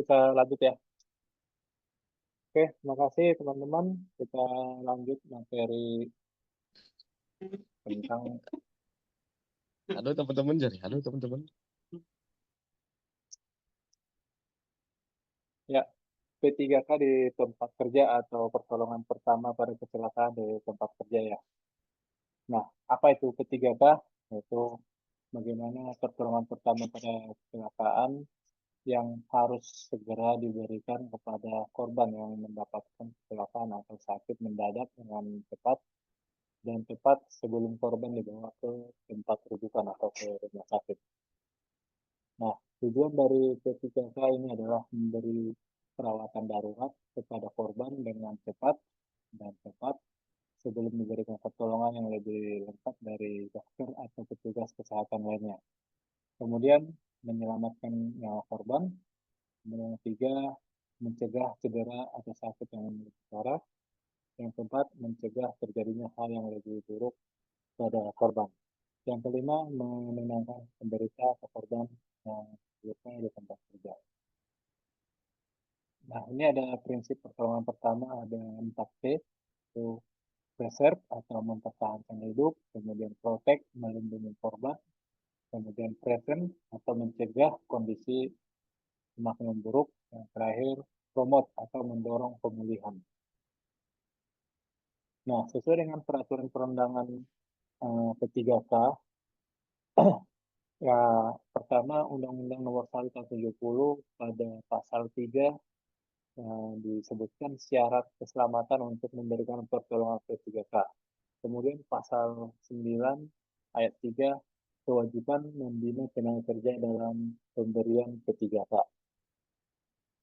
Kita lanjut ya. Oke, terima kasih teman-teman. Kita lanjut materi tentang Halo teman-teman, jadi halo teman-teman. ya P3K di tempat kerja atau pertolongan pertama pada kecelakaan di tempat kerja ya. Nah, apa itu P3K? Yaitu bagaimana pertolongan pertama pada kecelakaan yang harus segera diberikan kepada korban yang mendapatkan kecelakaan atau sakit mendadak dengan cepat dan tepat sebelum korban dibawa ke tempat rujukan atau ke rumah sakit. Nah, tujuan dari P3K ini adalah memberi perawatan darurat kepada korban dengan cepat dan tepat sebelum memberikan pertolongan yang lebih lengkap dari dokter atau petugas kesehatan lainnya. Kemudian menyelamatkan nyawa korban. Kemudian yang ketiga, mencegah cedera atau sakit yang lebih parah. Yang keempat, mencegah terjadinya hal yang lebih buruk pada korban. Yang kelima, menenangkan penderita atau korban yang luka di tempat kerja. Nah, ini ada prinsip pertolongan pertama, ada 4P, itu preserve atau mempertahankan hidup, kemudian protect, melindungi korban, kemudian prevent atau mencegah kondisi semakin memburuk, yang terakhir promote atau mendorong pemulihan. Nah, sesuai dengan peraturan perundangan P3K, ya pertama Undang-Undang Nomor 1 Tahun 70 pada pasal 3 disebutkan syarat keselamatan untuk memberikan pertolongan P3K. Kemudian pasal 9 ayat 3 kewajiban membina tenaga kerja dalam pemberian P3K.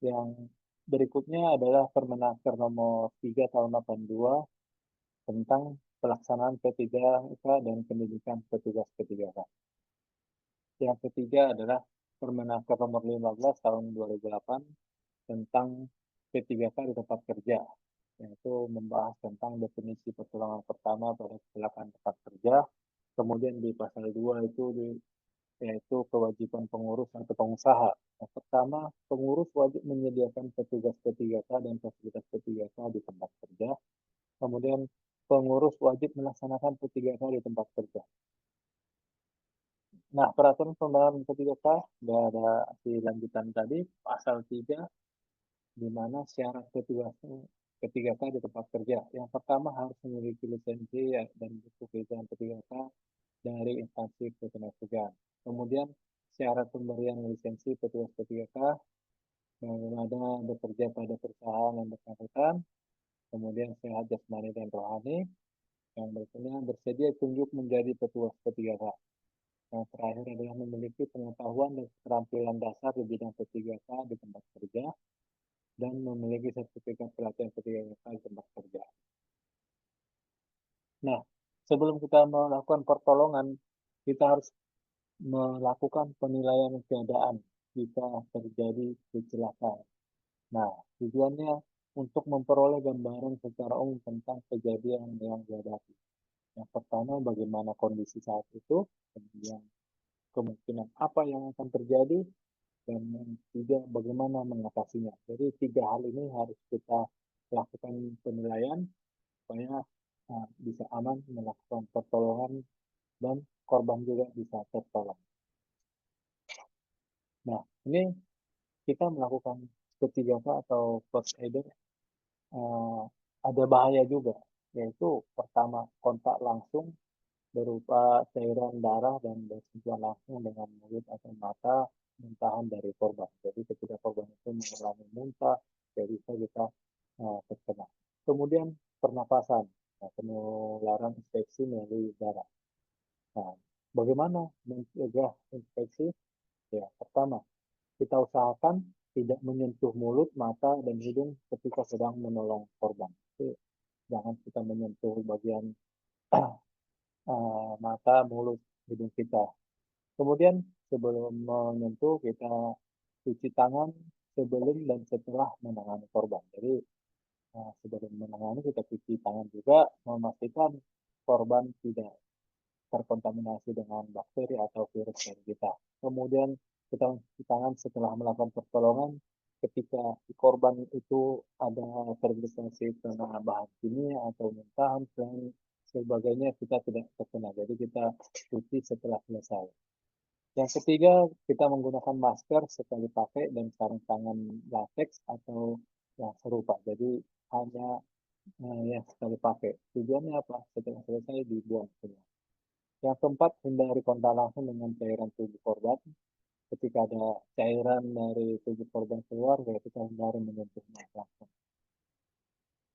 Yang berikutnya adalah Permenaker nomor 3 tahun 82 tentang pelaksanaan P3K dan pendidikan petugas P3K. Yang ketiga adalah Permenaker nomor 15 tahun 2008 tentang P3K di tempat kerja, yaitu membahas tentang definisi pertolongan pertama pada kecelakaan tempat kerja. Kemudian di pasal 2 itu yaitu kewajiban pengurus atau pengusaha. Yang pertama, pengurus wajib menyediakan petugas P3K dan fasilitas P3K di tempat kerja. Kemudian pengurus wajib melaksanakan P3K di tempat kerja. Nah, peraturan perundangan P3K sudah ada di lanjutan tadi, pasal 3, di mana syarat P3K di tempat kerja. Yang pertama harus memiliki lisensi dan buku keizin P3K dari instansi ketenagakerjaan. Kemudian syarat pemberian lisensi petugas P3K yang ada bekerja pada perusahaan yang bersangkutan, kemudian sehat jasmani dan rohani, yang berikutnya bersedia tunjuk menjadi petugas P3K. Yang terakhir adalah memiliki pengetahuan dan keterampilan dasar di bidang P3K di tempat kerja dan memiliki sertifikat pelatihan P3K di tempat kerja. Nah, sebelum kita melakukan pertolongan, kita harus melakukan penilaian keadaan jika terjadi kecelakaan. Nah, tujuannya untuk memperoleh gambaran secara umum tentang kejadian yang dihadapi. Yang pertama, bagaimana kondisi saat itu, kemudian kemungkinan apa yang akan terjadi, dan yang ketiga, bagaimana mengatasinya. Jadi, tiga hal ini harus kita lakukan penilaian supaya bisa aman melakukan pertolongan dan korban juga bisa tertolong. Nah, ini kita melakukan P3K atau first aider ada bahaya juga, yaitu pertama kontak langsung berupa cairan darah dan bersentuhan langsung dengan mulut atau mata muntahan dari korban. Jadi ketika korban itu mengalami muntah, jadi bisa kita terkena. Kemudian pernapasan, penularan infeksi melalui darah. Nah, bagaimana mencegah infeksi? Ya, pertama, kita usahakan tidak menyentuh mulut, mata, dan hidung ketika sedang menolong korban. Jadi, jangan kita menyentuh bagian mata, mulut, hidung kita. Kemudian sebelum menyentuh, kita cuci tangan sebelum dan setelah menangani korban. Jadi sebelum menangani kita cuci tangan juga, memastikan korban tidak terkontaminasi dengan bakteri atau virus dari kita. Kemudian kita mencuci tangan setelah melakukan pertolongan ketika si korban itu ada terindikasi kena bahan kimia atau muntahan dan sebagainya, kita tidak terkena. Jadi kita cuci setelah selesai. Yang ketiga, kita menggunakan masker sekali pakai dan sarung tangan latex atau yang serupa. Jadi hanya yang sekali pakai. Tujuannya apa? Setelah selesai dibuang semua. Yang keempat, hindari kontak langsung dengan cairan tubuh korban. Ketika ada cairan dari tubuh korban keluar, ya kita hindari menyentuhnya langsung.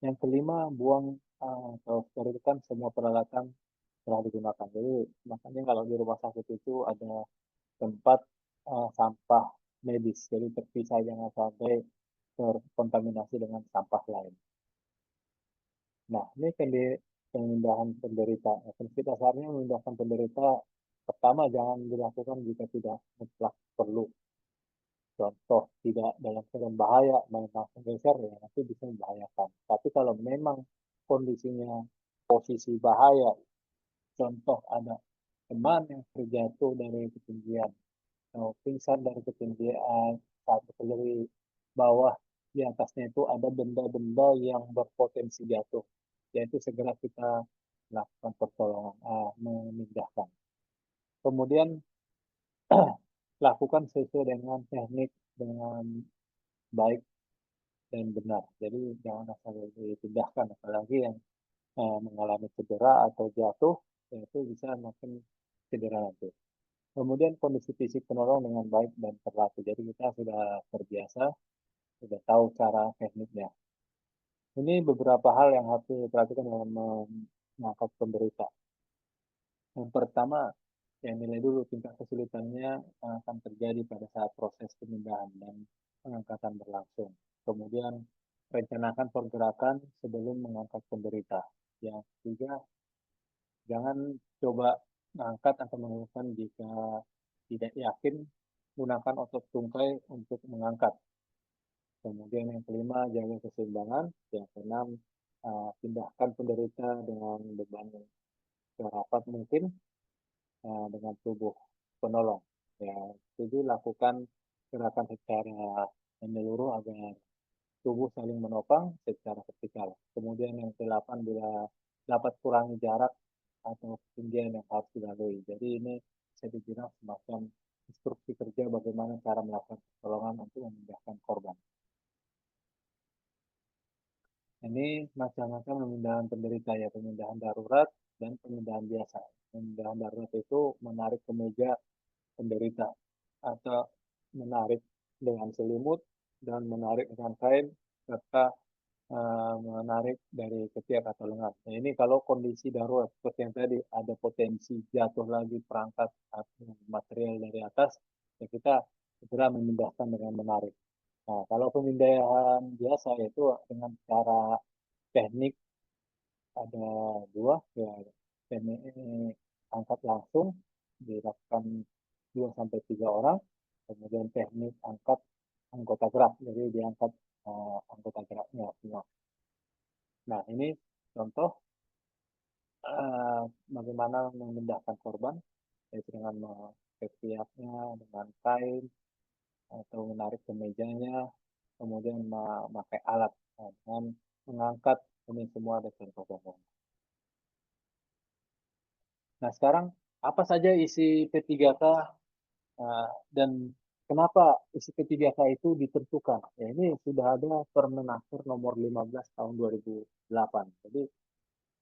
Yang kelima, buang atau sterilkan semua peralatan telah digunakan. Jadi makanya kalau di rumah sakit itu ada tempat sampah medis, jadi terpisah, jangan sampai terkontaminasi dengan sampah lain. Nah, ini pemindahan penderita. Nah, prinsip dasarnya memindahkan penderita pertama jangan dilakukan jika tidak mutlak perlu. Contoh tidak dalam keadaan bahaya, main langsung geser ya nanti bisa membahayakan. Tapi kalau memang kondisinya posisi bahaya, contoh ada teman yang terjatuh dari ketinggian atau pingsan dari ketinggian saat berdiri bawah, di atasnya itu ada benda-benda yang berpotensi jatuh, yaitu segera kita lakukan pertolongan, memindahkan. Kemudian lakukan sesuai dengan teknik dengan baik dan benar. Jadi jangan asal dipindahkan, apalagi yang mengalami cedera atau jatuh, itu bisa makin cedera nanti. Kemudian kondisi fisik penolong dengan baik dan terlatih. Jadi kita sudah terbiasa, sudah tahu cara tekniknya. Ini beberapa hal yang harus diperhatikan dalam mengangkat penderita. Yang pertama, yang nilai dulu tingkat kesulitannya akan terjadi pada saat proses pemindahan dan pengangkatan berlangsung. Kemudian, rencanakan pergerakan sebelum mengangkat penderita. Yang ketiga, jangan coba mengangkat atau menurunkan jika tidak yakin, gunakan otot tungkai untuk mengangkat. Kemudian yang kelima, jaga keseimbangan. Yang keenam, pindahkan penderita dengan beban serapat mungkin dengan tubuh penolong. Ya, jadi lakukan gerakan secara menyeluruh agar tubuh saling menopang secara vertikal. Kemudian yang kedelapan, bila dapat kurangi jarak atau ketinggian yang harus dilalui. Jadi ini bisa dibilang semacam instruksi kerja bagaimana cara melakukan pertolongan untuk memindahkan korban. Ini macam-macam pemindahan penderita ya, pemindahan darurat dan pemindahan biasa. Pemindahan darurat itu menarik ke meja penderita atau menarik dengan selimut dan menarik dengan kain serta menarik dari ketiak atau lengan. Nah, ini kalau kondisi darurat seperti yang tadi ada potensi jatuh lagi perangkat atau material dari atas, ya kita segera memindahkan dengan menarik. Nah, kalau pemindahan biasa yaitu dengan cara teknik ada dua ya, teknik angkat langsung dilakukan 2 sampai 3 orang, kemudian teknik angkat anggota gerak, jadi diangkat anggota geraknya semua. Nah, ini contoh bagaimana memindahkan korban, yaitu dengan ketiaknya dengan kain atau menarik ke mejanya, kemudian memakai alat dengan mengangkat, ini semua ada contoh-contoh. Nah, sekarang apa saja isi P3K dan kenapa isi P3K itu ditentukan? Ya, ini sudah ada Permenaker nomor 15 tahun 2008. Jadi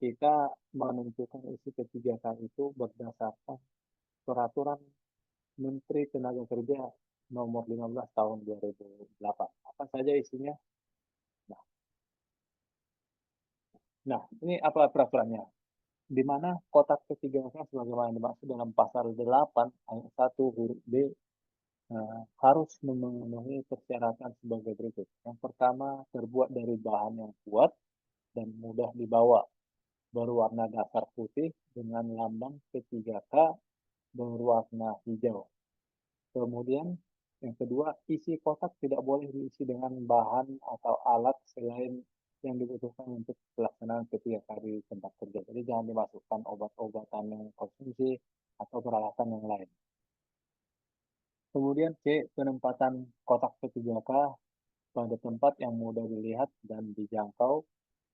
kita menentukan isi P3K itu berdasarkan peraturan Menteri Tenaga Kerja nomor 15 tahun 2008. Apa saja isinya? Nah, ini apa peraturannya? Di mana kotak P3K sebagaimana dimaksud dalam pasal 8 ayat 1 huruf B harus memenuhi persyaratan sebagai berikut. Yang pertama, terbuat dari bahan yang kuat dan mudah dibawa, berwarna dasar putih dengan lambang P3K berwarna hijau. Kemudian yang kedua, isi kotak tidak boleh diisi dengan bahan atau alat selain yang dibutuhkan untuk pelaksanaan P3K di tempat kerja. Jadi jangan dimasukkan obat-obatan yang konsumsi atau peralatan yang lain. Kemudian C, penempatan kotak P3K pada tempat yang mudah dilihat dan dijangkau,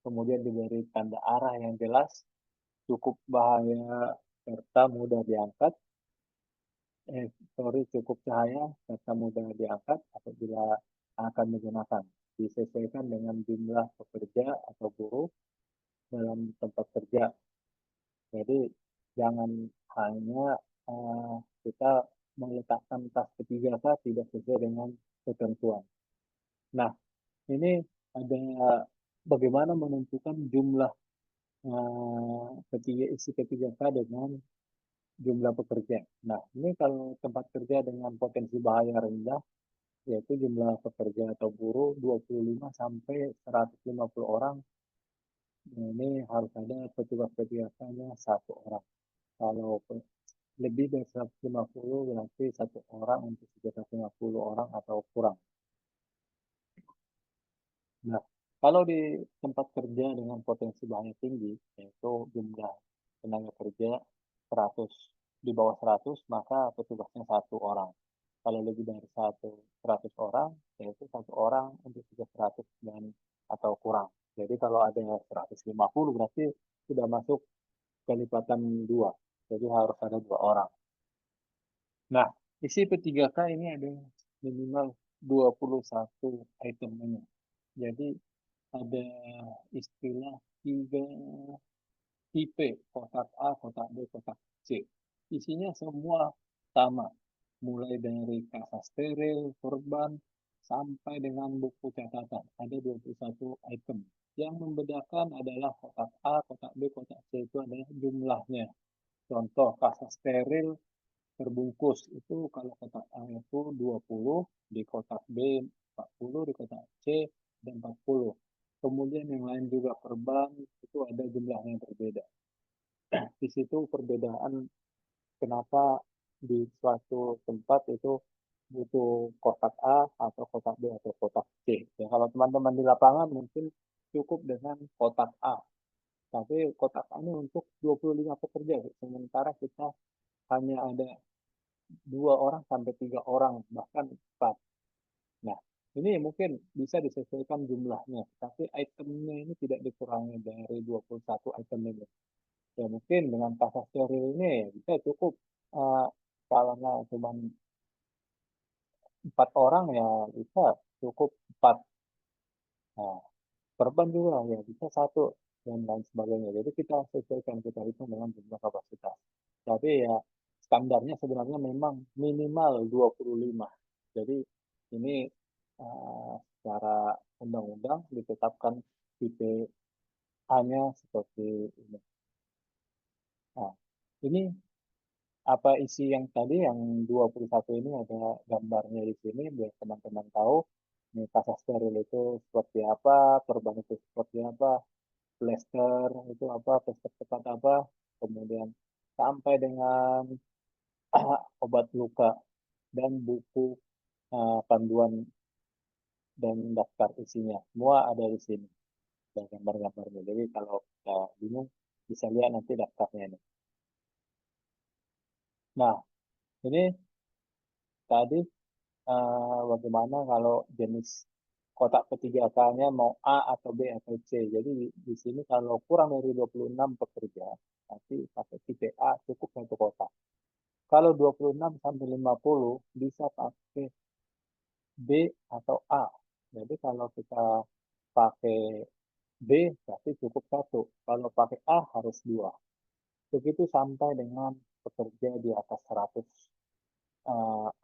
kemudian diberi tanda arah yang jelas, cukup bahaya serta mudah diangkat, cukup cahaya serta mudah diangkat apabila akan menggunakan. Disesuaikan dengan jumlah pekerja atau buruh dalam tempat kerja. Jadi jangan hanya kita meletakkan tas ketiga tidak sesuai dengan ketentuan. Nah, ini ada bagaimana menentukan jumlah isi ketiga K dengan jumlah pekerja. Nah, ini kalau tempat kerja dengan potensi bahaya rendah, yaitu jumlah pekerja atau buruh 25 sampai 150 orang. Nah, ini harus ada petugas kegiatannya satu orang. Kalau lebih dari 150 berarti satu orang untuk 150 orang atau kurang. Nah, kalau di tempat kerja dengan potensi bahaya tinggi, yaitu jumlah tenaga kerja 100, di bawah 100, maka petugasnya satu orang. Kalau lebih dari 100 orang, yaitu satu orang untuk 100 dan atau kurang. Jadi kalau ada 150 berarti sudah masuk kelipatan dua. Jadi harus ada dua orang. Nah, isi P3K ini ada minimal 21 itemnya. Jadi ada istilah tiga tipe, kotak A, kotak B, kotak C. Isinya semua sama, mulai dari kasa steril, korban, sampai dengan buku catatan. Ada 21 item. Yang membedakan adalah kotak A, kotak B, kotak C itu adalah jumlahnya. Contoh, kasa steril terbungkus itu kalau kotak A itu 20, di kotak B 40, di kotak C dan 40. Kemudian yang lain juga perban itu ada jumlahnya yang berbeda. Di situ perbedaan kenapa di suatu tempat itu butuh kotak A atau kotak B atau kotak C. Ya, kalau teman-teman di lapangan mungkin cukup dengan kotak A. Tapi kotak A ini untuk 25 pekerja. Sementara kita hanya ada 2 orang sampai 3 orang, bahkan 4. Nah, ini mungkin bisa disesuaikan jumlahnya, tapi itemnya ini tidak dikurangi dari 21 item ini. Ya mungkin dengan pasar steril ini bisa cukup uh, kalau cuma 4 orang ya bisa cukup 4. Nah, perban juga ya bisa satu dan lain sebagainya. Jadi kita sesuaikan kita itu dengan jumlah kapasitas. Tapi ya standarnya sebenarnya memang minimal 25. Jadi ini secara undang-undang ditetapkan tipe A-nya seperti ini. Nah, ini apa isi yang tadi yang 21 ini ada gambarnya di sini biar teman-teman tahu ini kasus steril itu seperti apa, perban itu seperti apa, plester itu apa, plester tepat apa, kemudian sampai dengan obat luka dan buku panduan dan daftar isinya. Semua ada di sini dan gambar-gambarnya. Jadi kalau kita bingung bisa lihat nanti daftarnya ini. Nah, ini tadi bagaimana kalau jenis kotak ketiga K-nya mau A atau B atau C. Jadi di sini kalau kurang dari 26 pekerja, nanti pakai tipe A cukup satu kotak. Kalau 26 sampai 50 bisa pakai B atau A. Jadi kalau kita pakai B berarti cukup satu. Kalau pakai A harus dua. Begitu sampai dengan pekerja di atas 100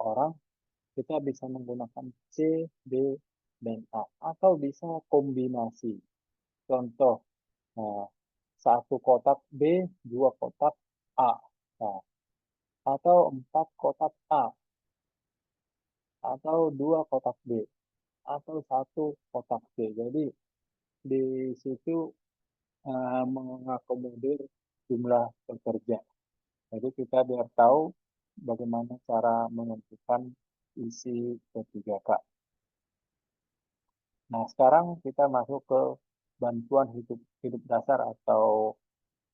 orang, kita bisa menggunakan C, B, dan A. Atau bisa kombinasi. Contoh, nah, satu kotak B, dua kotak A. Nah, atau 4 kotak A, atau 2 kotak B, atau 1 kotak C. Jadi di situ mengakomodir jumlah pekerja. Jadi kita biar tahu bagaimana cara menentukan isi P3K. Nah, sekarang kita masuk ke bantuan hidup, hidup dasar atau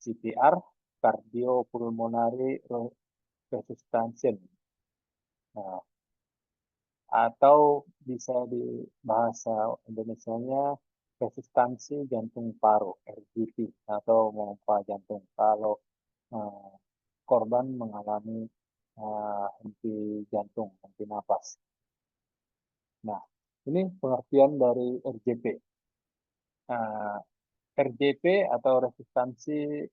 CPR, cardiopulmonary resuscitation. Nah, atau bisa di bahasa Indonesianya resistansi jantung paru (RJP) atau pompa jantung kalau eh, korban mengalami henti jantung, henti napas. Nah, ini pengertian dari RJP. Nah, RJP atau resistansi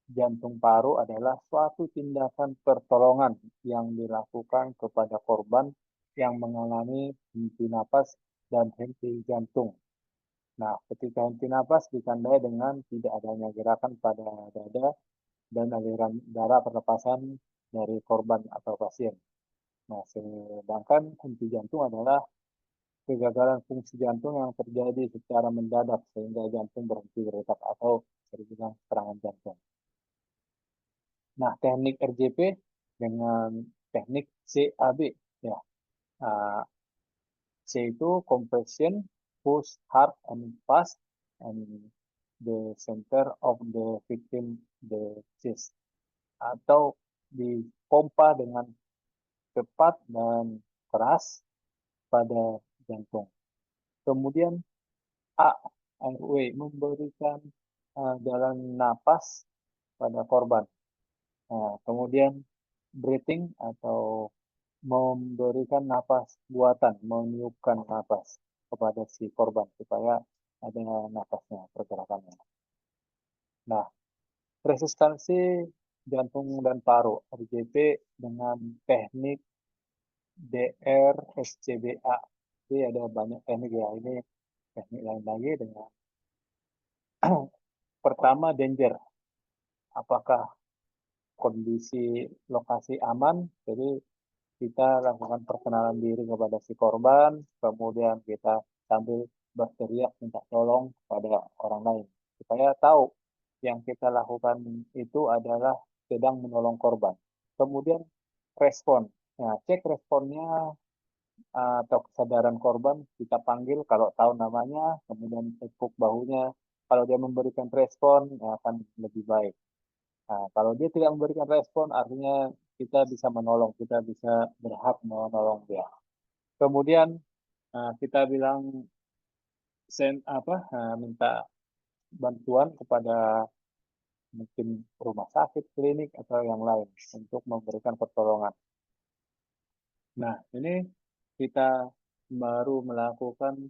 jantung paru adalah suatu tindakan pertolongan yang dilakukan kepada korban yang mengalami henti napas dan henti jantung. Nah, ketika henti napas ditandai dengan tidak adanya gerakan pada dada dan aliran darah pernapasan dari korban atau pasien. Nah, sedangkan henti jantung adalah kegagalan fungsi jantung yang terjadi secara mendadak sehingga jantung berhenti berdetak atau terbilang serangan jantung. Nah, teknik RJP dengan teknik CAB ya. Uh, C itu compression, push hard and fast, and the center of the victim the chest, atau dipompa dengan cepat dan keras pada jantung. Kemudian A, airway, memberikan jalan napas pada korban. Kemudian breathing atau memberikan napas buatan, meniupkan napas kepada si korban supaya ada napasnya, pergerakannya. Nah, resistansi jantung dan paru RJP dengan teknik DRSCBA. Jadi ada banyak teknik ya, ini teknik lain lagi dengan pertama danger. Apakah kondisi lokasi aman? Jadi kita lakukan perkenalan diri kepada si korban, kemudian kita sambil berteriak minta tolong kepada orang lain supaya tahu yang kita lakukan itu adalah sedang menolong korban. Kemudian respon. Nah, cek responnya atau kesadaran korban, kita panggil kalau tahu namanya, kemudian tepuk bahunya. Kalau dia memberikan respon, ya akan lebih baik. Nah, kalau dia tidak memberikan respon, artinya kita bisa menolong, kita bisa berhak menolong dia. Kemudian kita bilang minta bantuan kepada mungkin rumah sakit, klinik atau yang lain untuk memberikan pertolongan. Nah, ini kita baru melakukan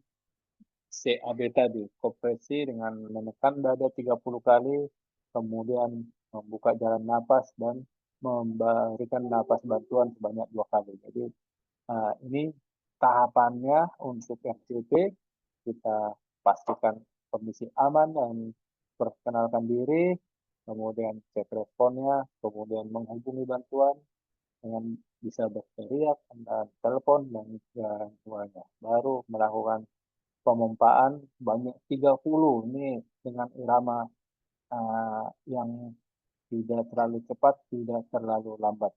CAB tadi, kompresi dengan menekan dada 30 kali, kemudian membuka jalan napas dan memberikan napas bantuan sebanyak 2 kali. Jadi ini tahapannya untuk RCP, kita pastikan kondisi aman dan perkenalkan diri, kemudian cek responnya, kemudian menghubungi bantuan dengan bisa berteriak, dan telepon, dan semuanya. Baru melakukan pemompaan banyak 30 ini dengan irama yang tidak terlalu cepat, tidak terlalu lambat.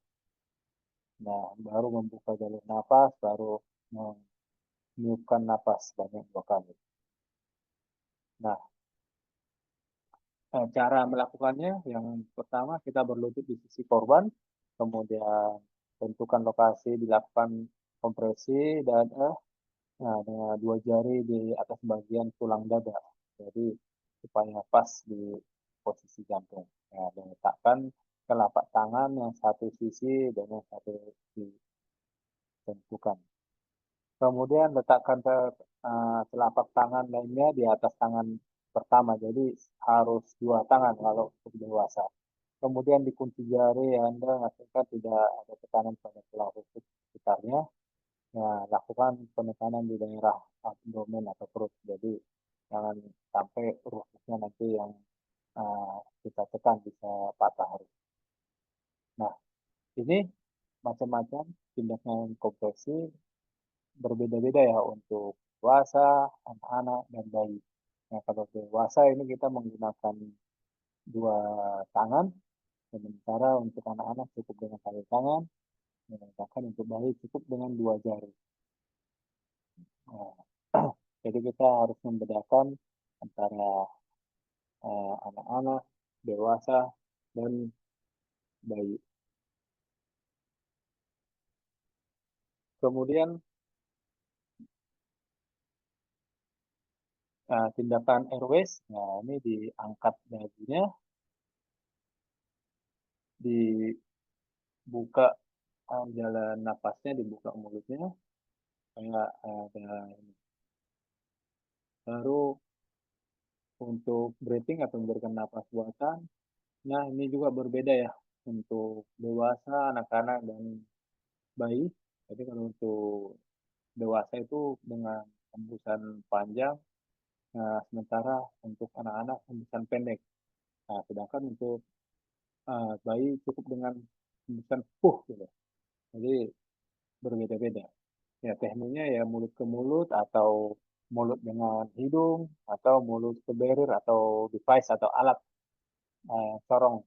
Nah, baru membuka jalur nafas, baru meniupkan nafas banyak 2 kali. Nah, cara melakukannya yang pertama kita berlutut di sisi korban, kemudian tentukan lokasi, dilakukan kompresi dan dengan 2 jari di atas bagian tulang dada. Jadi supaya pas di posisi jantung. Ya, dan letakkan telapak tangan yang satu sisi dan yang satu sisi tentukan. Kemudian letakkan telapak tangan lainnya di atas tangan pertama. Jadi harus 2 tangan kalau untuk dewasa. Kemudian dikunci jari Anda pastikan tidak ada tekanan pada tulang rusuk sekitarnya. Nah, lakukan penekanan di daerah abdomen atau perut. Jadi jangan sampai rusuknya nanti yang kita tekan bisa patah. Nah, ini macam-macam tindakan kompresi berbeda-beda ya untuk dewasa, anak-anak, dan bayi. Nah, kalau dewasa ini kita menggunakan 2 tangan, sementara untuk anak-anak cukup dengan 1 tangan, bahkan untuk bayi cukup dengan 2 jari. Nah, jadi kita harus membedakan antara anak-anak, dewasa, dan bayi. Kemudian tindakan airways, nah ini diangkat dagunya, dibuka jalan napasnya, dibuka mulutnya, kayak ada ini. Baru untuk breathing atau memberikan napas buatan, nah ini juga berbeda ya untuk dewasa, anak-anak, dan bayi. Jadi kalau untuk dewasa itu dengan hembusan panjang, nah, sementara untuk anak-anak hembusan pendek. Nah, sedangkan untuk bayi cukup dengan hembusan gitu. Jadi berbeda-beda. Ya tekniknya ya mulut ke mulut atau mulut dengan hidung atau mulut ke barrier atau device atau alat corong,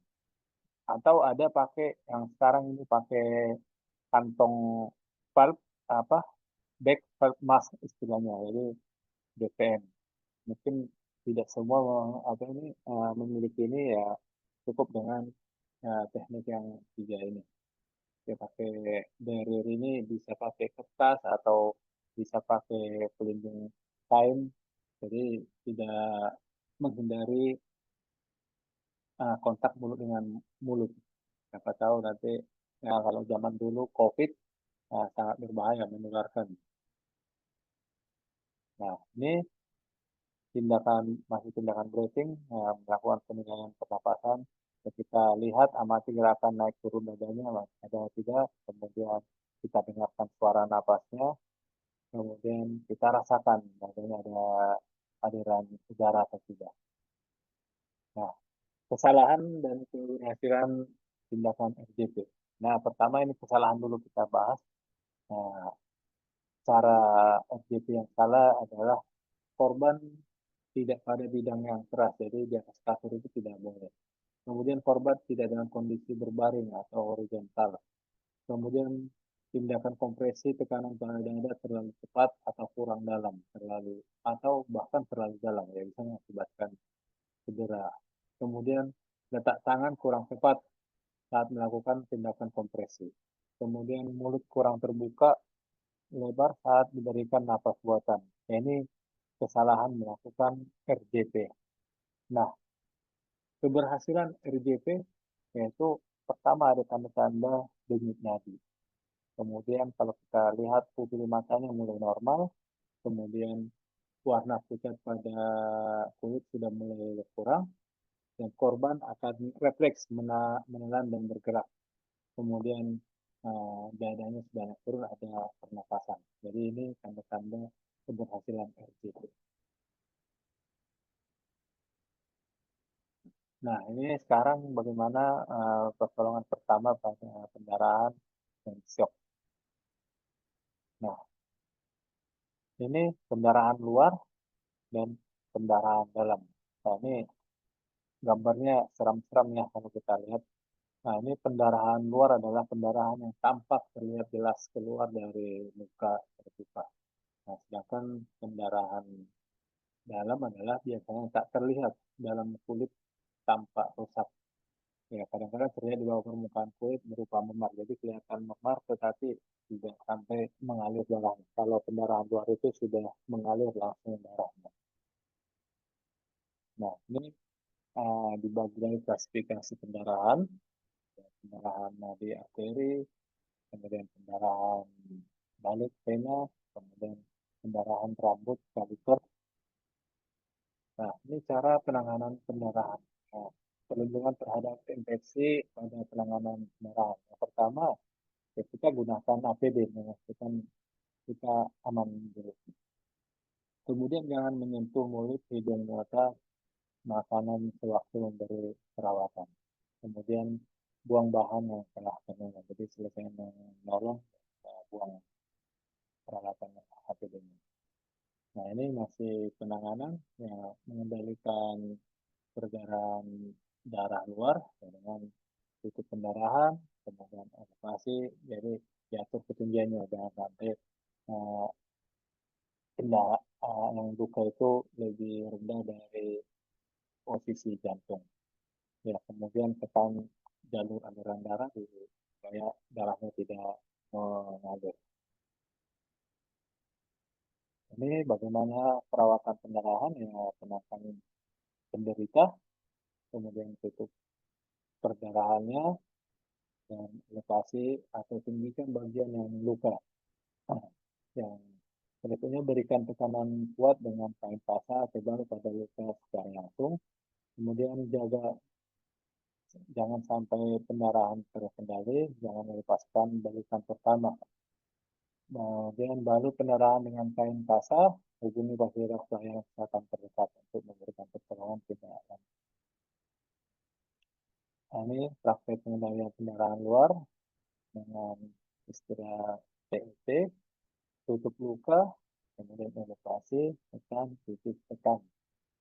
atau ada pakai yang sekarang ini pakai kantong valve, apa, back valve mask istilahnya, jadi BVM. Mungkin tidak semua apa ini memiliki ini, ya cukup dengan teknik yang tiga ini. Ya pakai barrier ini bisa pakai kertas atau bisa pakai pelindung kain, jadi tidak menghindari kontak mulut dengan mulut. Siapa tahu nanti, ya kalau zaman dulu COVID, sangat berbahaya, menularkan. Nah, ini masih tindakan breathing, melakukan penilaian pernapasan. Ketika lihat amati gerakan naik turun dadanya, ada tidak, kemudian kita dengarkan suara napasnya, kemudian kita rasakan dadanya ada aliran udara atau tidak. Nah, kesalahan dan keberhasilan tindakan RJP. Nah, pertama ini kesalahan dulu kita bahas. Nah, cara RJP yang salah adalah korban tidak pada bidang yang keras, jadi di atas kasur itu tidak boleh. Kemudian korban tidak dalam kondisi berbaring atau horizontal. Kemudian tindakan kompresi tekanan pada dada terlalu cepat atau kurang dalam, terlalu atau bahkan terlalu dalam, ya bisa mengakibatkan cedera. Kemudian letak tangan kurang tepat saat melakukan tindakan kompresi. Kemudian mulut kurang terbuka lebar saat diberikan napas buatan. Ya, ini kesalahan melakukan RJP. Nah, keberhasilan RJP yaitu pertama ada tanda-tanda denyut nadi. Kemudian kalau kita lihat pupil matanya mulai normal, kemudian warna pucat pada kulit sudah mulai berkurang, dan korban akan refleks menelan dan bergerak. Kemudian dadanya sudah turun, ada pernapasan. Jadi ini tanda-tanda keberhasilan RJP. Nah, ini sekarang bagaimana pertolongan pertama pada pendarahan dan shock. Nah, ini pendarahan luar dan pendarahan dalam. Nah, ini gambarnya seram-seram ya kalau kita lihat. Nah, ini pendarahan luar adalah pendarahan yang tampak terlihat jelas keluar dari luka terbuka. Nah, sedangkan pendarahan dalam adalah biasanya tak terlihat dalam kulit, tampak rusak. Ya, kadang-kadang terlihat di bawah permukaan kulit berupa memar. Jadi kelihatan memar tetapi tidak sampai mengalir darah. Kalau pendarahan luar itu sudah mengalir langsung darahnya. Nah, ini dibagi dari klasifikasi pendarahan. Pendarahan nadi arteri, kemudian pendarahan balik vena, kemudian pendarahan rambut kaliper. Nah, ini cara penanganan pendarahan. Nah, perlindungan terhadap infeksi pada penanganan pendarahan. Yang pertama, ya kita gunakan APD, memastikan kita aman dulu. Kemudian jangan menyentuh mulut, hidung, mata, makanan sewaktu memberi perawatan. Kemudian buang bahan yang telah penuh. Jadi selesai menolong, buang peralatan APD-nya. Nah, ini masih penanganan yang mengendalikan peredaran darah luar ya, dengan tutup pendarahan, kemudian evakuasi, jadi diatur ketinggiannya jangan sampai uh, yang luka itu lebih rendah dari posisi jantung. Ya, kemudian tekan jalur aliran darah supaya darahnya tidak mengalir. Ini bagaimana perawatan pendarahan ya, penanganan penderita, kemudian tutup perdarahannya, dan elevasi atau tinggikan bagian yang luka. Nah, yang berikutnya berikan tekanan kuat dengan kain pasa atau balu pada luka secara langsung. Kemudian jaga jangan sampai pendarahan terkendali, jangan melepaskan balutan pertama. Kemudian balut pendarahan dengan kain pasa, hubungi fasilitas pelayanan kesehatan terdekat untuk memberikan pertolongan tindakan. Nah, ini praktek pengendalian pendarahan luar dengan istilah PLT, tutup luka, kemudian elevasi, tekan, titik, tekan,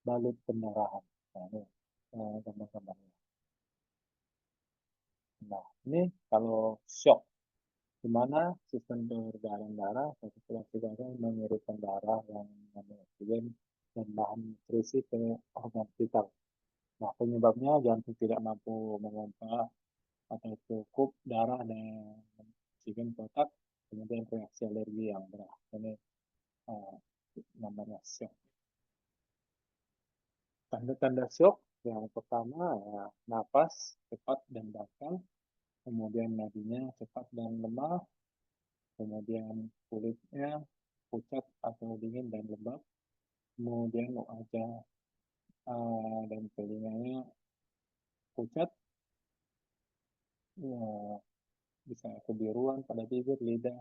balut pendarahan. Nah, ini gambar-gambarnya. Nah, ini kalau shock, di mana sistem peredaran darah sirkulasi darah mengirimkan darah yang mengandung oksigen dan bahan nutrisi ke organ vital. Nah, penyebabnya jantung tidak mampu memompa atau cukup darah dan oksigen ke otak, kemudian reaksi alergi yang berat. Ini uh, namanya shock. Tanda-tanda shock yang pertama ya, napas cepat dan dangkal, kemudian nadinya cepat dan lemah, kemudian kulitnya pucat atau dingin dan lembab, kemudian wajah dan telinganya pucat, ya, bisa kebiruan pada bibir, lidah,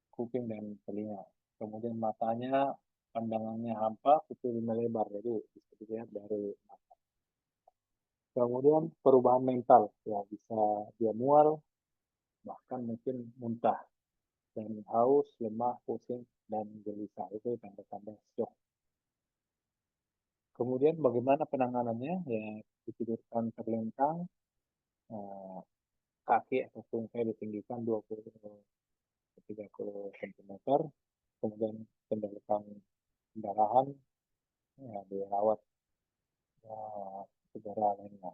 kuping, dan telinga. Kemudian matanya, pandangannya hampa, pupil melebar, jadi bisa dilihat dari mata. Kemudian perubahan mental, ya bisa dia mual, bahkan mungkin muntah, dan haus, lemah, pusing, dan gelisah. Itu tanda-tanda shock. Kemudian bagaimana penanganannya? Ya ditidurkan terlentang, eh, kaki atau tungkai ditinggikan 20-30 cm, kemudian kendalikan pendarahan, ya, dirawat ya, segera lainnya.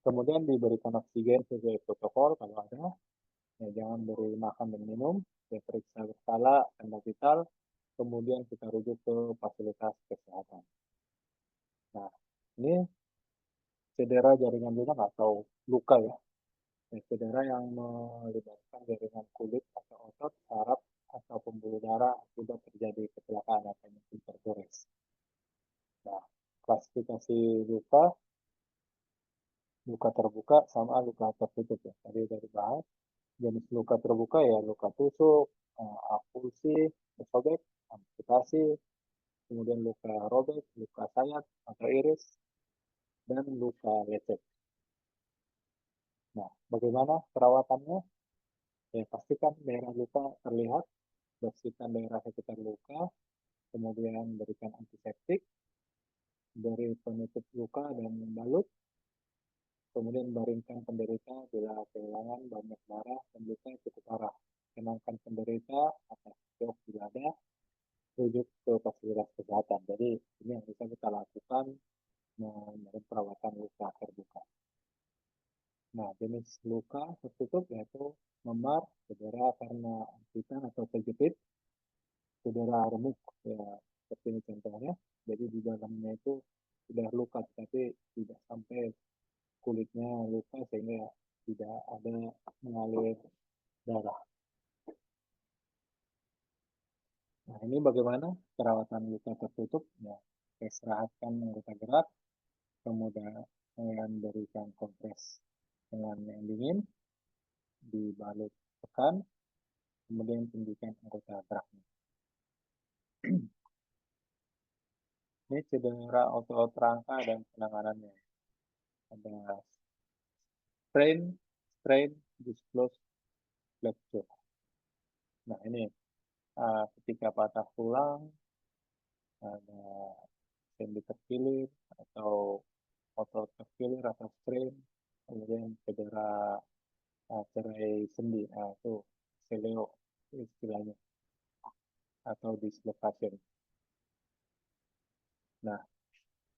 Kemudian diberikan oksigen sesuai protokol kalau ada, ya, jangan beri makan dan minum, ya, periksa berkala, tanda vital, kemudian kita rujuk ke fasilitas kesehatan. Nah, ini cedera jaringan lunak atau luka ya. Cedera yang melibatkan jaringan kulit atau otot, saraf, atau pembuluh darah akibat terjadi kecelakaan atau mungkin tergores. Nah, klasifikasi luka, luka terbuka sama luka tertutup ya. Tadi dari bahas jenis luka terbuka ya luka tusuk, avulsi, sobek, amputasi, kemudian luka robek, luka sayat atau iris, dan luka lecet. Nah, bagaimana perawatannya? Ya, pastikan daerah luka terlihat, bersihkan daerah sekitar luka, kemudian berikan antiseptik, beri penutup luka dan membalut, kemudian baringkan penderita bila kehilangan banyak darah dan luka cukup parah. Tenangkan penderita atas shock bila ada, rujuk ke fasilitas kesehatan. Jadi ini yang bisa kita lakukan mengenai perawatan luka terbuka. Nah, jenis luka tertutup yaitu memar, cedera karena gigitan atau terjepit, cedera remuk, ya seperti ini contohnya. Jadi di dalamnya itu sudah luka, tapi tidak sampai kulitnya luka sehingga tidak ada mengalir darah. Nah, ini bagaimana perawatan luka tertutup? Ya, istirahatkan anggota gerak, kemudian berikan kompres dengan yang dingin, dibalut tekan, kemudian tinggikan anggota geraknya. Ini cedera otot rangka dan penanganannya. Ada strain, strain, disclose, flexure. Nah, ini ketika patah tulang, ada sendi terkilir atau otot terkilir atau strain, kemudian cedera cerai sendi, itu seleo istilahnya, atau dislocation. Nah,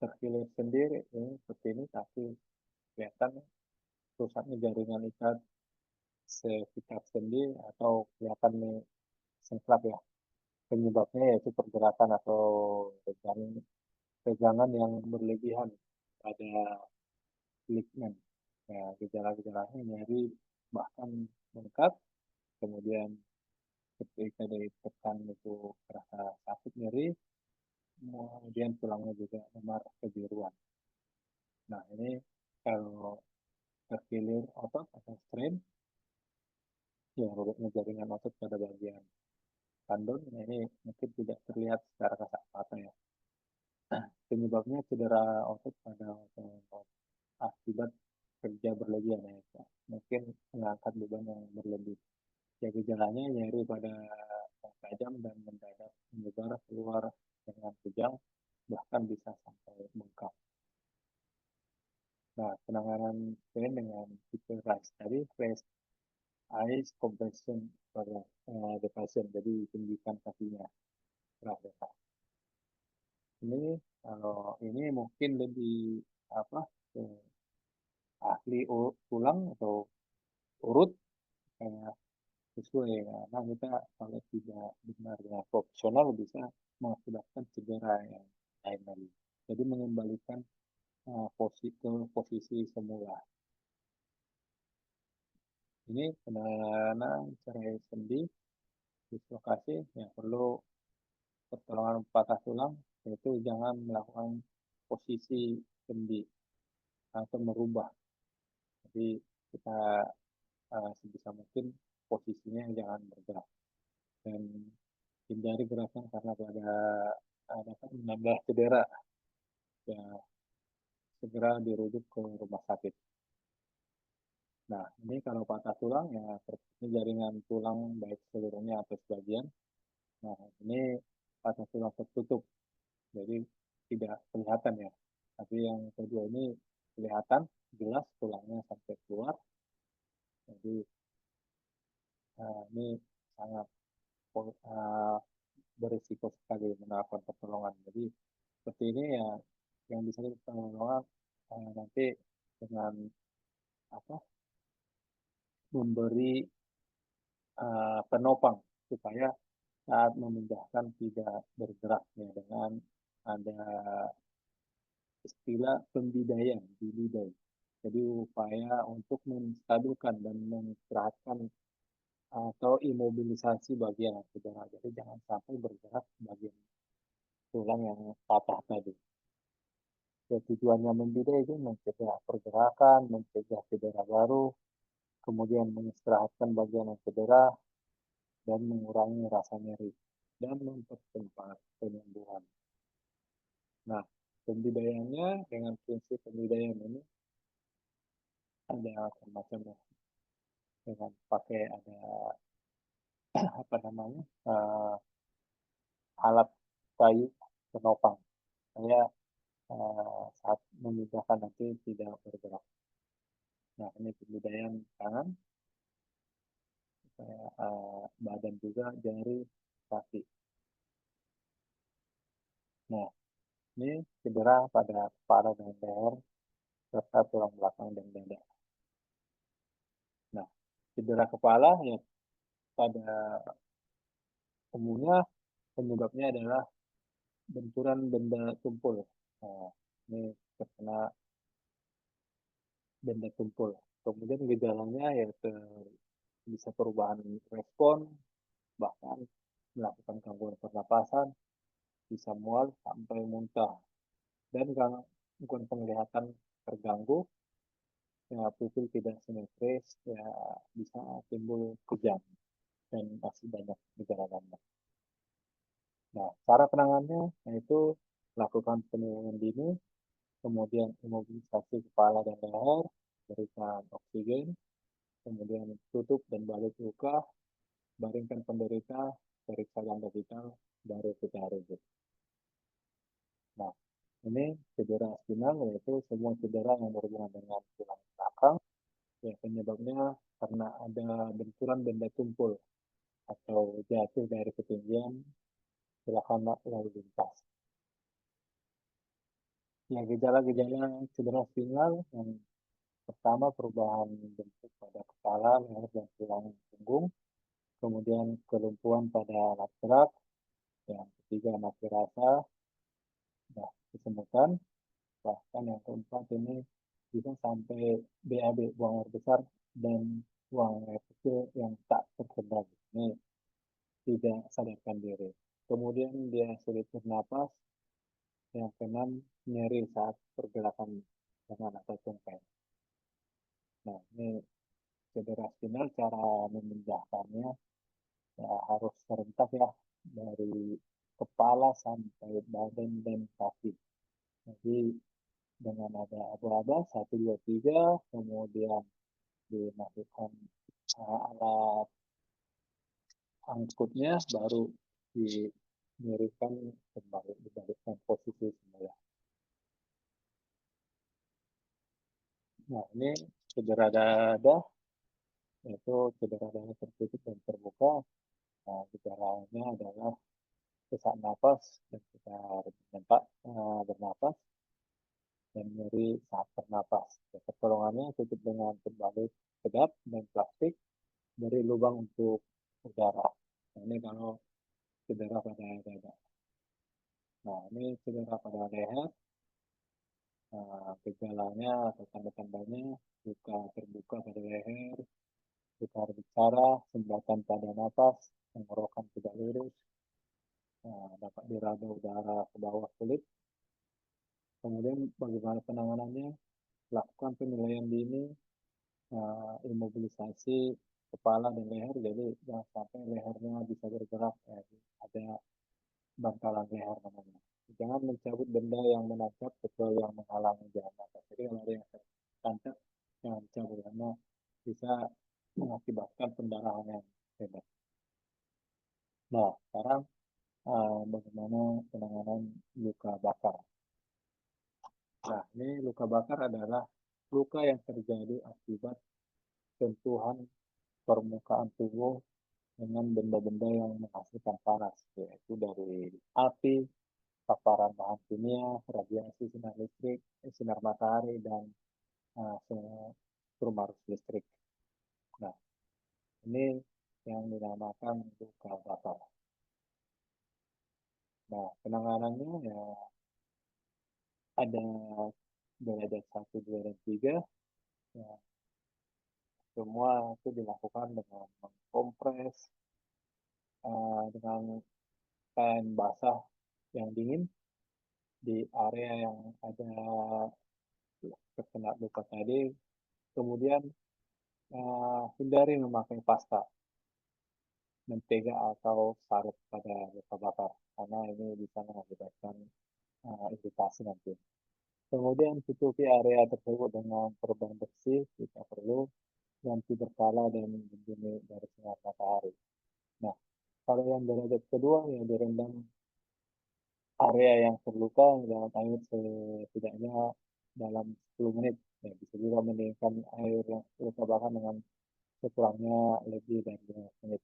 terkilir sendiri ini seperti ini, tapi kelihatan rusaknya jaringan ikat sekitar sendi atau kelihatan nih sengklap ya. penyebabnya yaitu pergerakan atau tegangan yang berlebihan pada ligmen. Ya, gejala-gejalanya nyeri bahkan bengkak, kemudian ketika ditekan itu terasa sakit nyeri, kemudian tulangnya juga memar kebiruan. Nah, ini kalau terkilir otot atau strain, yang robeknya jaringan otot pada bagian tendon, ini mungkin tidak terlihat secara kasat mata ya. Penyebabnya cedera otot pada otot akibat kerja berlebihan ya. Mungkin mengangkat beban yang berlebih. Ya, gejalanya nyeri pada tajam dan mendadak menyebar keluar dengan kejang, bahkan bisa sampai bengkak. Nah, penanganan strain dengan tipe RICE tadi, Rest Ice Compression pada the patient, jadi tinggikan kakinya. Nah, ini kalau ini mungkin lebih apa ahli tulang atau urut kayak sesuai ya. Karena kita kalau tidak benar dengan profesional bisa mengakibatkan cedera yang lain lagi. Jadi mengembalikan posisi semula. Ini penanganan cerai sendi dislokasi yang perlu pertolongan patah tulang, yaitu jangan melakukan posisi sendi atau merubah. Jadi kita sebisa mungkin posisinya jangan bergerak dan hindari gerakan karena pada dapat menambah cedera, ya segera dirujuk ke rumah sakit. Nah, ini kalau patah tulang ya ini jaringan tulang baik seluruhnya atau sebagian. Nah, ini patah tulang tertutup, jadi tidak kelihatan ya. Tapi yang kedua ini kelihatan jelas tulangnya sampai keluar. Jadi ini sangat uh, berisiko sekali melakukan pertolongan. Jadi seperti ini ya yang bisa kita pertolongan nanti dengan apa memberi penopang supaya saat memindahkan tidak bergerak ya dengan ada istilah pembidaian, dibidai. Jadi upaya untuk menstabilkan dan menistirahatkan atau imobilisasi bagian yang cedera. Jadi jangan sampai bergerak bagian tulang yang patah tadi. Ya, tujuannya membidai itu mencegah pergerakan, mencegah cedera baru, kemudian mengistirahatkan bagian yang cedera, dan mengurangi rasa nyeri, dan mempercepat penyembuhan. Nah, pembidaiannya dengan prinsip pembidaian ini ada macam-macam ya. Dengan pakai ada apa namanya alat kayu penopang. Saya saat memindahkan nanti tidak bergerak. Nah, ini pembidaian tangan, badan juga, jari, kaki. Nah, ini cedera pada kepala dan leher, serta tulang belakang dan dada. Nah, cedera kepala ya pada umumnya penyebabnya adalah benturan benda tumpul. Nah, ini terkena benda tumpul. Kemudian gejalanya ya bisa perubahan respon, bahkan melakukan gangguan pernapasan, bisa mual sampai muntah. Dan gangguan penglihatan terganggu, ya pupil tidak simetris, ya bisa timbul kejang dan masih banyak gejala lainnya. Nah, cara penanganannya yaitu lakukan penurunan dini, kemudian imobilisasi kepala dan leher, berikan oksigen, kemudian tutup dan balik luka, baringkan penderita, periksa ganda vital, baru kita rujuk. Nah, ini cedera spinal yaitu semua cedera yang berhubungan dengan tulang belakang. Ya, penyebabnya karena ada benturan benda tumpul atau jatuh dari ketinggian belakang lalu lintas. Ya, gejala-gejala cedera spinal yang pertama perubahan bentuk pada kepala, leher, dan tulang punggung, kemudian kelumpuhan pada alat gerak, yang ketiga mati rasa, sudah ditemukan. Bahkan yang keempat ini bisa sampai BAB, buang air besar, dan buang air kecil yang tak terkendali. Ini tidak sadarkan diri. Kemudian dia sulit bernapas. Yang keenam, nyeri saat pergerakan tangan atau tungkai. Nah, ini cedera spinal, cara memindahkannya ya, harus serentak ya, dari kepala sampai badan dan kaki. Jadi dengan ada aba-aba 1, 2, 3, kemudian dimasukkan alat angkutnya, baru dimiringkan kembali, dibalikkan posisi semula. Nah, ini cedera dada, yaitu cedera dada tertutup dan terbuka. Nah, gejalanya adalah sesak napas dan kita bernapas dan nyeri saat bernapas. Ya, pertolongannya cukup dengan terbalik kedap dan plastik, beri lubang untuk udara. Nah, ini kalau cedera pada dada. Nah, ini cedera pada leher. Gejalanya atau tanda-tandanya luka terbuka pada leher, sukar bicara, sumbatan pada napas, tenggorokan tidak lurus, dapat diraba udara ke bawah kulit. Kemudian bagaimana penanganannya? Lakukan penilaian dini, imobilisasi kepala dan leher, jadi jangan sampai lehernya bisa bergerak, ada bantalan leher namanya. Jangan mencabut benda yang menancap kecuali yang menghalangi jalan nafas. Jadi kalau ada yang tancap, jangan cabut karena bisa mengakibatkan pendarahan yang hebat. Nah, sekarang bagaimana penanganan luka bakar? Nah, ini luka bakar adalah luka yang terjadi akibat sentuhan permukaan tubuh dengan benda-benda yang menghasilkan panas, yaitu dari api, paparan bahan kimia, radiasi sinar listrik, sinar matahari, dan strum arus listrik. Nah, ini yang dinamakan luka bakar. Nah, penanganannya ya ada derajat 1, 2, dan 3. Ya, semua itu dilakukan dengan mengkompres dengan kain basah yang dingin di area yang ada terkena luka tadi. Kemudian hindari memakai pasta, mentega, atau sarut pada luka bakar karena ini bisa mengakibatkan iritasi nanti. Kemudian tutupi area tersebut dengan perban bersih jika perlu, ganti berkala dan lindungi dari sinar matahari. Nah, kalau yang derajat kedua ya direndam area yang terluka dengan air setidaknya dalam 10 menit. Ya, bisa juga mendinginkan air luka bakar dengan sekurangnya lebih dari 15 menit.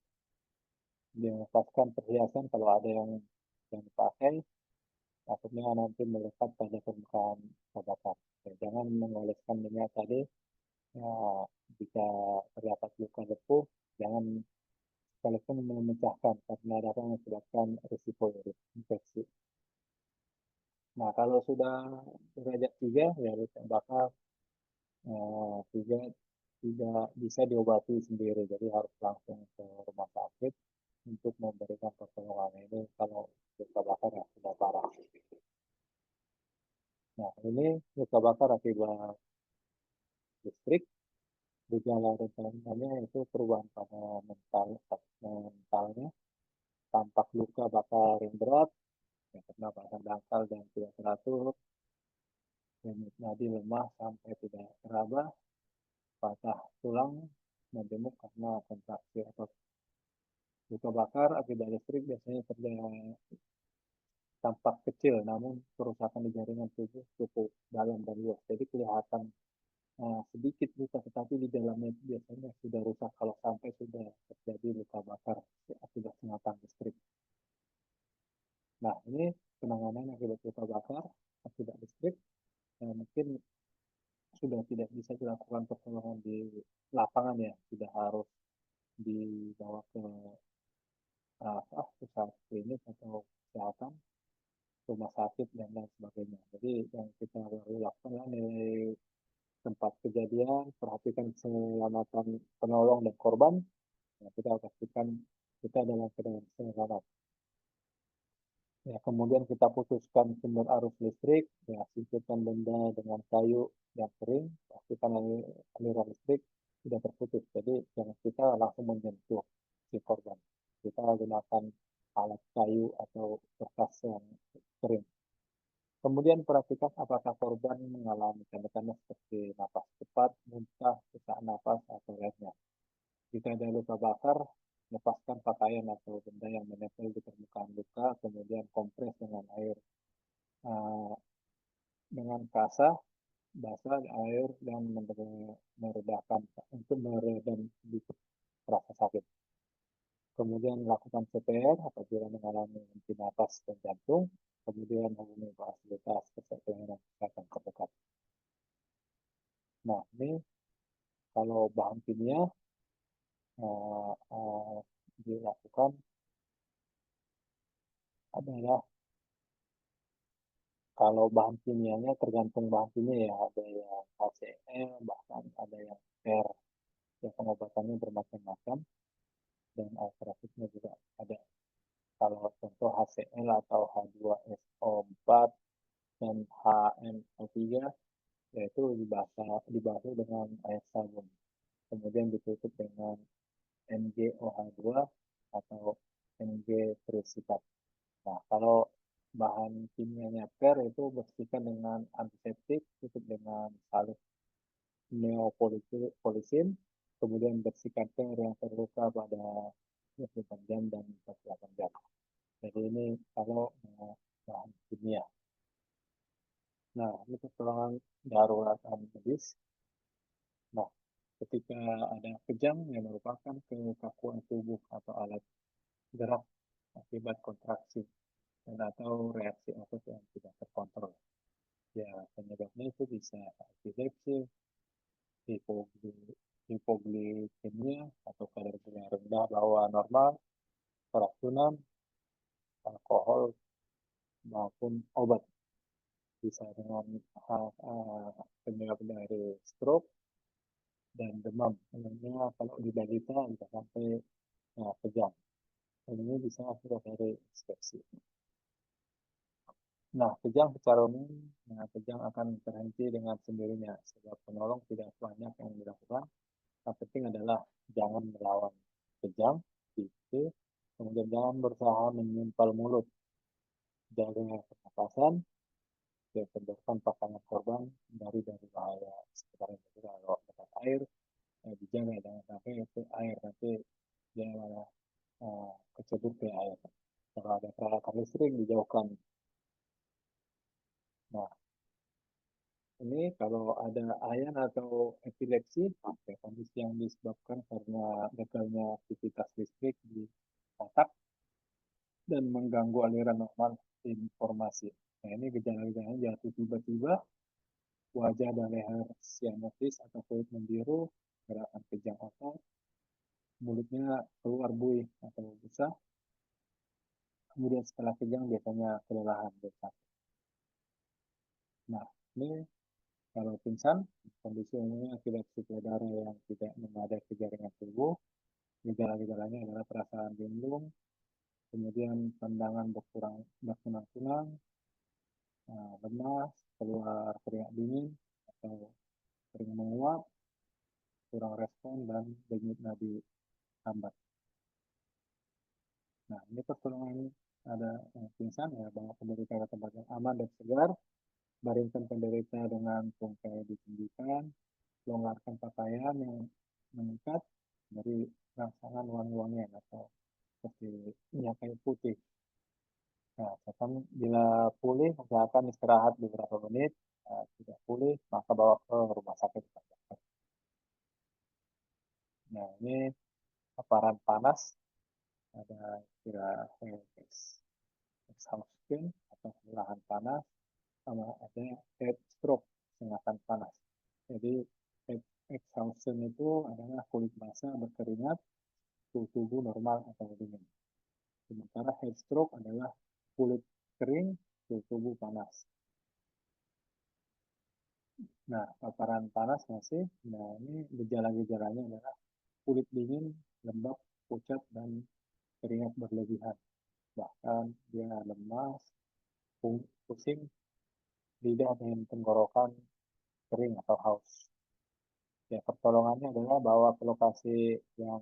Dilepaskan perhiasan kalau ada yang dipakai, takutnya nanti melekat pada permukaan luka bakar. Ya, jangan mengoleskan minyak tadi. Ya, jika terdapat luka lepuh, jangan sekalipun memecahkan karena dapat mengakibatkan risiko infeksi. Nah, kalau sudah derajat 3, ya luka bakar tidak tidak bisa diobati sendiri, jadi harus langsung ke rumah sakit untuk memberikan pertolongan. Ini kalau luka bakar ya sudah parah. Nah, ini luka bakar akibat listrik. Gejala rentannya itu perubahan pada mentalnya, tampak luka bakar yang berat, ya, karena badan dangkal dan tidak teratur, nadi lemah sampai tidak teraba, patah tulang, menjemuk karena kontraksi otot. Luka bakar akibat listrik biasanya terjadi tampak kecil, namun kerusakan di jaringan tubuh cukup dalam dan luas. Jadi kelihatan sedikit luka, tetapi di dalamnya biasanya sudah rusak kalau sampai sudah terjadi luka bakar akibat sengatan listrik. Nah, ini penanganan akibat luka bakar akibat listrik. Mungkin sudah tidak bisa dilakukan pertolongan di lapangan ya, tidak harus dibawa ke pusat klinik atau kesehatan, rumah sakit, dan lain sebagainya. Jadi yang kita perlu lakukan adalah nilai tempat kejadian, perhatikan keselamatan penolong dan korban. Nah, kita pastikan kita dalam keadaan selamat. Ya, kemudian kita putuskan sumber arus listrik, ya, singkirkan benda dengan kayu yang kering, pastikan aliran listrik tidak terputus. Jadi jangan kita langsung menyentuh si korban. Kita gunakan alat kayu atau kertas yang kering. Kemudian perhatikan apakah korban mengalami tanda-tanda seperti napas cepat, muntah, sesak napas, atau lainnya. Jika ada luka bakar, lepaskan pakaian atau benda yang menempel di permukaan luka, kemudian kompres dengan air dengan kasah, basah air dan meredakan untuk meredam rasa sakit. Kemudian lakukan CPR apabila mengalami henti napas dan jantung, kemudian hubungi fasilitas kesehatan terdekat. Nah, ini kalau bahan kimia uh, uh, dilakukan adalah kalau bahan kimianya tergantung bahan kimia ya, ada yang HCl, bahkan ada yang per, ya pengobatannya bermacam-macam dan alternatifnya juga ada. Kalau contoh HCl atau H2SO4 dan HNO3 yaitu dibasuh dengan air sabun. Kemudian ditutup dengan NgOH2 atau Ng-trisikat. Nah, kalau bahan kimianya per itu bersihkan dengan antiseptik, tutup dengan salep neopolisin, kemudian bersihkan per yang terluka pada 24 jam dan 48 jam. Jadi ini kalau bahan kimia. Nah, ini pertolongan darurat medis. Nah, ketika ada kejang yang merupakan kekakuan tubuh atau alat gerak akibat kontraksi dan atau reaksi otot yang tidak terkontrol. Ya, penyebabnya itu bisa epilepsi, hipoglikemia atau kadar gula rendah bawah normal, keracunan, alkohol maupun obat. Bisa dengan penyebab dari stroke dan demam. Umumnya kalau di balita bisa sampai kejang. Ini bisa akibat dari infeksi. Nah, kejang secara umum, kejang akan terhenti dengan sendirinya sebab penolong tidak banyak yang dilakukan. Yang penting adalah jangan melawan kejang, itu, kemudian jangan berusaha menyempal mulut, jaga pernapasan, dan kendorkan pakaian korban dari bahaya sekitar itu. Kalau dekat air, dijaga jangan sampai itu air nanti dia malah kecebur ke air. Kalau ada peralatan listrik dijauhkan. Nah, ini kalau ada ayan atau epilepsi, kondisi yang disebabkan karena gagalnya aktivitas listrik di otak dan mengganggu aliran normal informasi. Nah, ini gejala-gejalanya jatuh tiba-tiba, wajah dan leher sianotis atau kulit membiru, gerakan kejang otak, mulutnya keluar buih atau busa. Kemudian setelah kejang biasanya kelelahan dan sakit. Nah, ini kalau pingsan, kondisi umumnya akibat suplai darah yang tidak memadai ke jaringan tubuh. Gejala-gejalanya adalah perasaan linglung, kemudian pandangan berkunang-kunang, lemas, keluar keringat dingin, atau sering menguap, kurang respon, dan denyut nadi lambat. Nah, ini pertolongan ada pingsan ya, bawa penderita ke tempat yang aman dan segar, baringkan penderita dengan tungkai ditinggikan, longgarkan pakaian yang mengikat, dari rangsangan wangi-wangian atau seperti minyak kayu putih. Nah, misalkan bila pulih, usahakan istirahat beberapa menit. Nah, tidak pulih, maka bawa ke rumah sakit. Nah, ini paparan panas, ada kira exhaustion atau lahan panas, sama ada heat stroke, sengatan panas. Jadi, exhaustion itu adalah kulit basah berkeringat, suhu tubuh normal atau dingin. Sementara heat stroke adalah kulit kering, suhu tubuh panas. Nah, paparan panas masih. Nah, ini gejala-gejalanya adalah kulit dingin, lembab, pucat, dan keringat berlebihan. Bahkan dia lemas, pusing, lidah dan tenggorokan kering atau haus. Ya, pertolongannya adalah bawa ke lokasi yang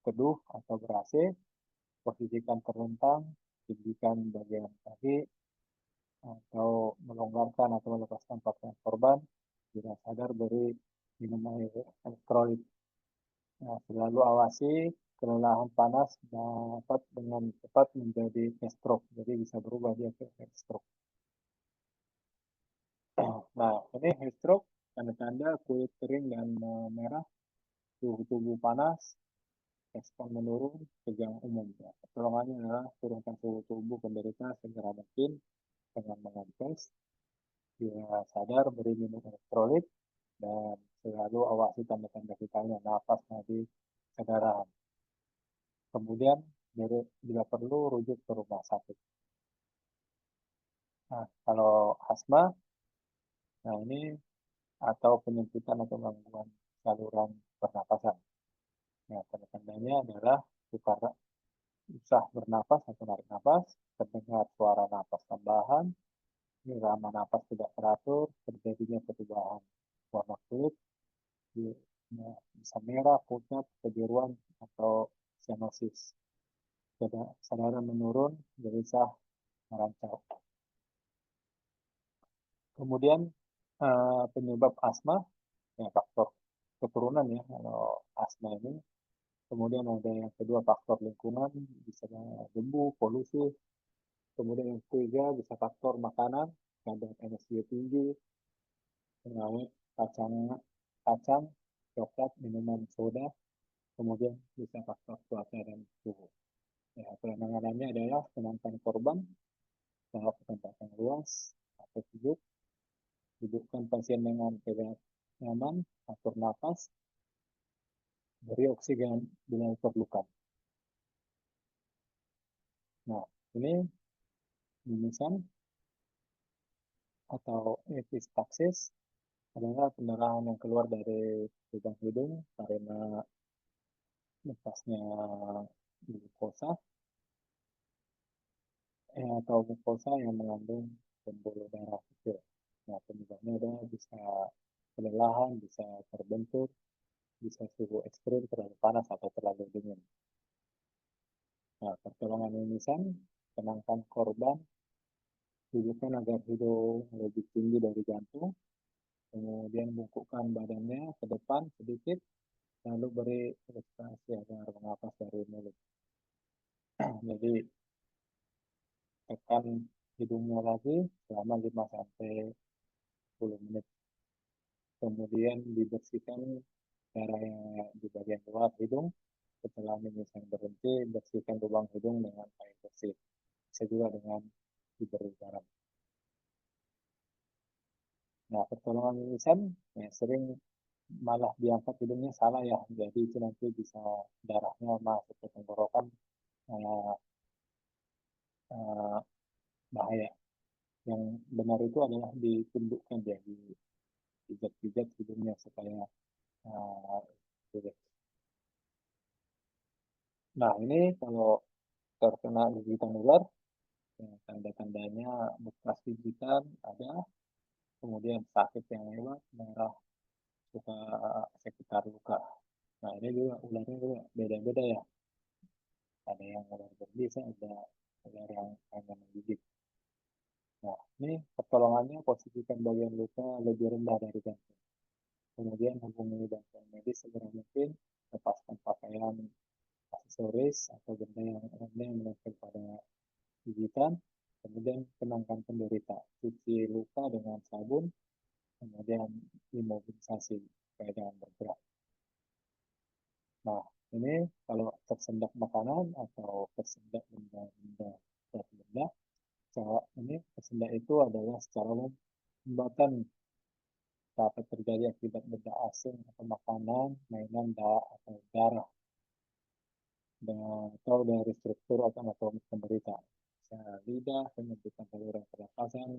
teduh atau ber-AC, posisikan terlentang, tinggikan bagian kaki, atau melonggarkan atau melepaskan pakaian korban. Jika sadar, beri minum air elektrolit. Nah, selalu awasi kelelahan panas dapat dengan cepat menjadi heat stroke. Jadi bisa berubah dia ke heat stroke. Nah, ini heat stroke, tanda-tanda kulit kering dan merah, suhu tubuh panas, respon menurun, kejang umum. Ya, pertolongannya adalah turunkan suhu tubuh penderita segera mungkin dengan mengompres. Bila sadar, beri minum elektrolit, dan selalu awasi tanda-tanda vitalnya, nafas, nadi, kesadaran. Kemudian, bila perlu, rujuk ke rumah sakit. Nah, kalau asma, nah ini atau penyempitan atau gangguan saluran pernapasan. Nah, tanda-tandanya adalah susah bernapas atau narik napas, terdengar suara napas tambahan, irama napas tidak teratur, terjadinya perubahan warna kulit, bisa merah, pucat, kebiruan, atau cyanosis. Kesadaran menurun, gelisah, merancang. Kemudian penyebab asma, ya faktor keturunan ya kalau asma ini. Kemudian ada yang kedua faktor lingkungan, bisa debu, polusi. Kemudian yang ketiga bisa faktor makanan, kadar energi tinggi, pengawet, kacang, kacang, coklat, minuman soda. Kemudian bisa faktor cuaca dan suhu. Ya, penanganannya adalah tenangkan korban, tahap tempat yang luas atau sejuk, dudukkan pasien dengan tegak nyaman, atur nafas, beri oksigen bila diperlukan. Nah, ini mimisan atau epistaksis adalah pendarahan yang keluar dari lubang hidung karena lepasnya glukosa atau glukosa yang mengandung pembuluh darah kecil. Nah, penyebabnya adalah bisa kelelahan, bisa terbentur, bisa suhu ekstrim, terlalu panas atau terlalu dingin. Nah, pertolongan mimisan, tenangkan korban, dudukkan agar hidung lebih tinggi dari jantung, kemudian bungkukkan badannya ke depan sedikit, lalu beri respirasi agar bernapas dari mulut. Jadi tekan hidungnya lagi selama 5 sampai 10 menit. Kemudian dibersihkan darah yang di bagian luar hidung. Setelah mimisan berhenti, bersihkan lubang hidung dengan air bersih. Bisa juga dengan diberi garam. Nah, pertolongan mimisan ya, sering malah diangkat hidungnya salah ya. Jadi itu nanti bisa darahnya masuk ke tenggorokan, eh, eh, bahaya. Yang benar itu adalah ditundukkan ya, dipijat-pijat hidungnya supaya uh, nah, ini kalau terkena gigitan ular, ya, tanda-tandanya bekas gigitan ada, kemudian sakit yang lewat, merah, suka sekitar luka. Nah, ini juga ularnya juga beda-beda ya. Ada yang ular berbisa, ada ular yang hanya menggigit. Nah, ini pertolongannya posisikan bagian luka lebih rendah dari jantung. Kemudian hubungi bantuan medis segera mungkin, lepaskan pakaian, aksesoris, atau benda yang lainnya yang menempel pada gigitan, kemudian tenangkan penderita, cuci luka dengan sabun, kemudian imobilisasi supaya jangan bergerak. Nah, ini kalau tersendak makanan atau tersendak benda-benda benda, cara ini tersendak itu adalah secara umum sumbatan dapat terjadi akibat benda asing atau makanan, mainan, atau darah, dan, atau dari struktur atau anatomi penderita. periksa lidah, penyempitan saluran pernapasan,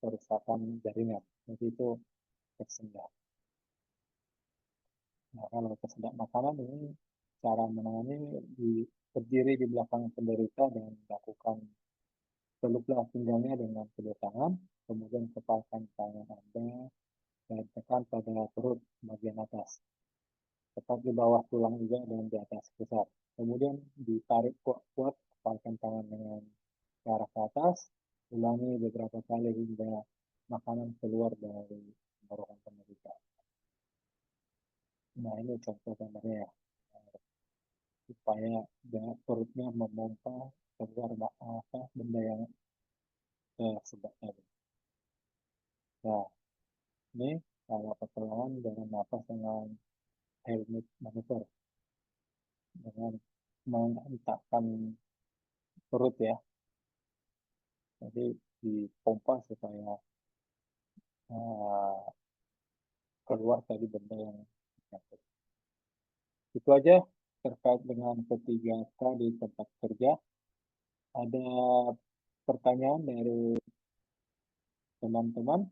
kerusakan jaringan. Jadi itu tersendat. Nah, kalau tersendat makanan ini cara menangani berdiri di belakang penderita dan melakukan peluklah pinggangnya dengan kedua tangan, kemudian kepalkan tangan Anda dan tekan pada perut bagian atas, tepat di bawah tulang juga dan di atas pusar. Kemudian ditarik kuat-kuat, kepalkan tangan dengan ke arah ke atas, ulangi beberapa kali hingga makanan keluar dari tenggorokan penderita. Nah, ini contoh gambarnya ya, supaya perutnya memompa keluar apa benda yang tersedak tadi. Nah, ini kalau pertolongan dengan napas dengan helmet manuver, dengan menghentakkan perut ya, jadi dipompa supaya uh, keluar tadi benda yang terjatuh. Itu aja terkait dengan ketiga K di tempat kerja. Ada pertanyaan dari teman-teman?